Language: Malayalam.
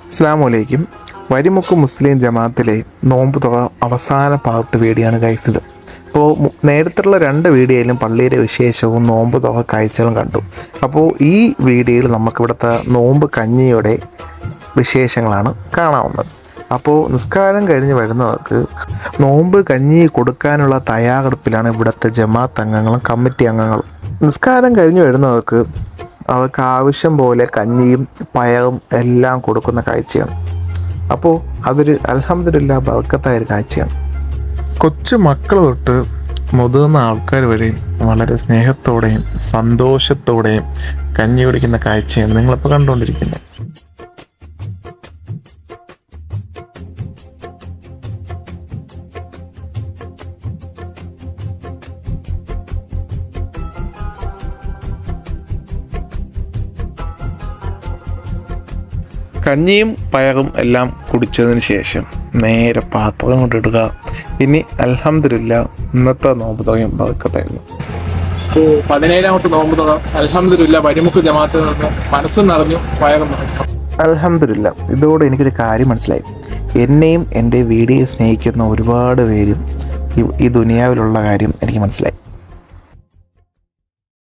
അസ്സലാമു വരിമുക്ക് മുസ്ലിം ജമാഅത്തിലെ നോമ്പ് തുറ അവസാന പാർട്ട് വീഡിയോയാണ് ഗൈസ് ഇത്. അപ്പോൾ നേരത്തുള്ള 2 വീഡിയോയിലും പള്ളിയിലെ വിശേഷവും നോമ്പ് തുറ കാഴ്ചകളും കണ്ടു. അപ്പോൾ ഈ വീഡിയോയിൽ നമുക്കിവിടുത്തെ നോമ്പ് കഞ്ഞിയുടെ വിശേഷങ്ങളാണ് കാണാവുന്നത്. അപ്പോൾ നിസ്കാരം കഴിഞ്ഞ് വരുന്നവർക്ക് നോമ്പ് കഞ്ഞി കൊടുക്കാനുള്ള തയ്യാറെടുപ്പിലാണ് ഇവിടുത്തെ ജമാഅത്ത് അംഗങ്ങളും കമ്മിറ്റി അംഗങ്ങളും. നിസ്കാരം കഴിഞ്ഞ് വരുന്നവർക്ക് അവർക്ക് ആവശ്യം പോലെ കഞ്ഞിയും പയറും എല്ലാം കൊടുക്കുന്ന കാഴ്ചയാണ്. അപ്പോൾ അതൊരു അൽഹംദുലില്ലാ ബർക്കത്തായൊരു കാഴ്ചയാണ്. കൊച്ചു മക്കൾ തൊട്ട് മുതിർന്ന ആൾക്കാർ വരെയും വളരെ സ്നേഹത്തോടെയും സന്തോഷത്തോടെയും കഞ്ഞി കുടിക്കുന്ന കാഴ്ചയാണ് നിങ്ങളിപ്പോൾ കണ്ടുകൊണ്ടിരിക്കുന്നത്. കഞ്ഞിയും പയറും എല്ലാം കുടിച്ചതിന് ശേഷം നേരെ പാത്രം കൊണ്ടിടുക. ഇനി അൽഹംദുലില്ലാ ഇന്നത്തെ നോമ്പ് തുറയും ബർക്കത്തായിരുന്നു. അപ്പോൾ 17ാമത്തെ നോമ്പ് തുറ അൽഹംദുലില്ലാ വരിമുക്ക് ജമാഅത്തിൽ നിന്ന് മനസ്സും നിറഞ്ഞു വയറും നിറഞ്ഞു. അൽഹംദുലില്ലാ. ഇതോടെ എനിക്കൊരു കാര്യം മനസ്സിലായി. എന്നെയും എൻ്റെ വീഡിയോ സ്നേഹിക്കുന്ന ഒരുപാട് പേരും ഈ ദുനിയാവിലുള്ള കാര്യം എനിക്ക് മനസ്സിലായി.